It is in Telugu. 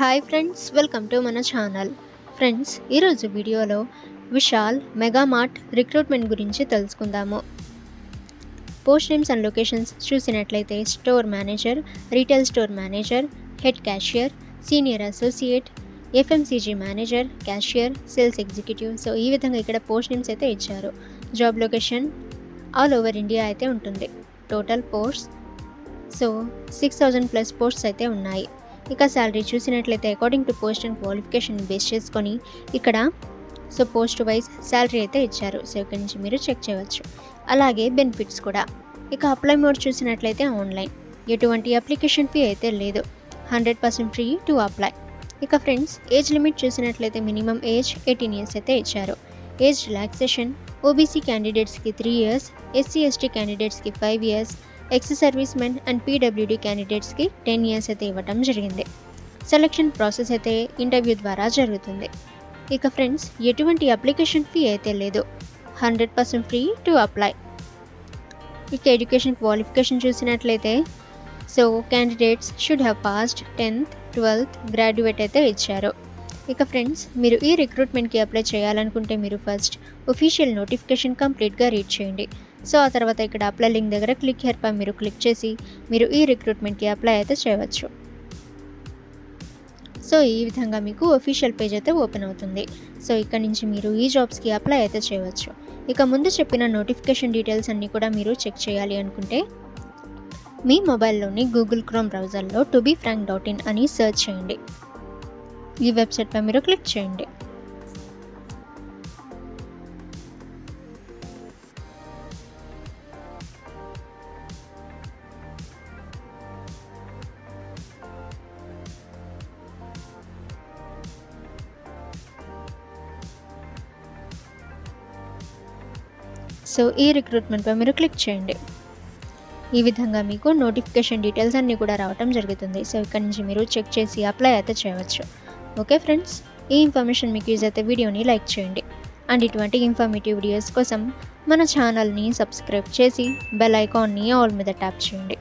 హాయ్ ఫ్రెండ్స్, వెల్కమ్ టు మన ఛానల్. ఫ్రెండ్స్, ఈరోజు వీడియోలో విశాల్ మెగామార్ట్ రిక్రూట్మెంట్ గురించి తెలుసుకుందాము. పోస్ట్ నేమ్స్ అండ్ లొకేషన్స్ చూసినట్లయితే store manager, retail store manager, head cashier, senior associate, FMCG manager, cashier, sales executive. So ఈ విధంగా ఇక్కడ పోస్ట్ నేమ్స్ అయితే ఇచ్చారు. Job location all over India అయితే ఉంటుంది. టోటల్ పోస్ట్ 6,000+ పోస్ట్స్ అయితే ఉన్నాయి. ఇక శాలరీ చూసినట్లయితే according to post and qualification base చేసుకొని ఇక్కడ పోస్ట్ వైజ్ శాలరీ అయితే ఇచ్చారు. సో ఇక్కడ నుంచి మీరు చెక్ చేయవచ్చు. అలాగే బెనిఫిట్స్ కూడా. ఇక అప్లై మోడ్ చూసినట్లయితే ఆన్లైన్, ఎటువంటి అప్లికేషన్ ఫీ అయితే లేదు, 100% ఫ్రీ టు అప్లై. ఇక ఫ్రెండ్స్, ఏజ్ లిమిట్ చూసినట్లయితే మినిమం ఏజ్ 18 ఇయర్స్ అయితే ఇచ్చారు. ఏజ్ రిలాక్సేషన్ ఓబీసీ క్యాండిడేట్స్కి 3 ఇయర్స్, ఎస్సీ ఎస్టీ క్యాండిడేట్స్కి 5 years, ex service men and PWD క్యాండిడేట్స్కి 10 ఇయర్స్ అయితే ఇవ్వడం జరిగింది. సెలక్షన్ ప్రాసెస్ అయితే ఇంటర్వ్యూ ద్వారా జరుగుతుంది. ఇక ఫ్రెండ్స్, ఎటువంటి అప్లికేషన్ ఫీ అయితే లేదు, 100% ఫ్రీ టు అప్లై. ఇక ఎడ్యుకేషన్ క్వాలిఫికేషన్ చూసినట్లయితే candidates should have passed 10th, 12th graduate అయితే ఇచ్చారు. ఇక ఫ్రెండ్స్, మీరు ఈ రిక్రూట్మెంట్కి అప్లై చేయాలనుకుంటే మీరు ఫస్ట్ ఒఫీషియల్ నోటిఫికేషన్ కంప్లీట్గా రీడ్ చేయండి. ఆ తర్వాత ఇక్కడ అప్లై లింక్ దగ్గర క్లిక్ హియర్ పై మీరు క్లిక్ చేసి మీరు ఈ రిక్రూట్మెంట్కి అప్లై అయితే చేయవచ్చు. ఈ విధంగా మీకు ఒఫీషియల్ పేజ్ అయితే ఓపెన్ అవుతుంది. ఇక్కడ నుంచి మీరు ఈ జాబ్స్కి అప్లై అయితే చేయవచ్చు. ఇక ముందు చెప్పిన నోటిఫికేషన్ డీటెయిల్స్ అన్నీ కూడా మీరు చెక్ చేయాలి అనుకుంటే మీ మొబైల్లోని గూగుల్ క్రోమ్ బ్రౌజర్లో tobefrank.in అని సెర్చ్ చేయండి. ఈ వెబ్సైట్పై మీరు క్లిక్ చేయండి. ఈ రిక్రూట్మెంట్పై మీరు క్లిక్ చేయండి. ఈ విధంగా మీకు నోటిఫికేషన్ డీటెయిల్స్ అన్నీ కూడా రావడం జరుగుతుంది. ఇక్కడ నుంచి మీరు చెక్ చేసి అప్లై అయితే చేయవచ్చు. ఓకే ఫ్రెండ్స్, ఈ ఇన్ఫర్మేషన్ మీకు యూజ్ అయితే వీడియోని లైక్ చేయండి. అండ్ ఇటువంటి ఇన్ఫర్మేటివ్ వీడియోస్ కోసం మన ఛానల్ని సబ్స్క్రైబ్ చేసి బెల్ ఐకాన్ని ఆల్ మీద ట్యాప్ చేయండి.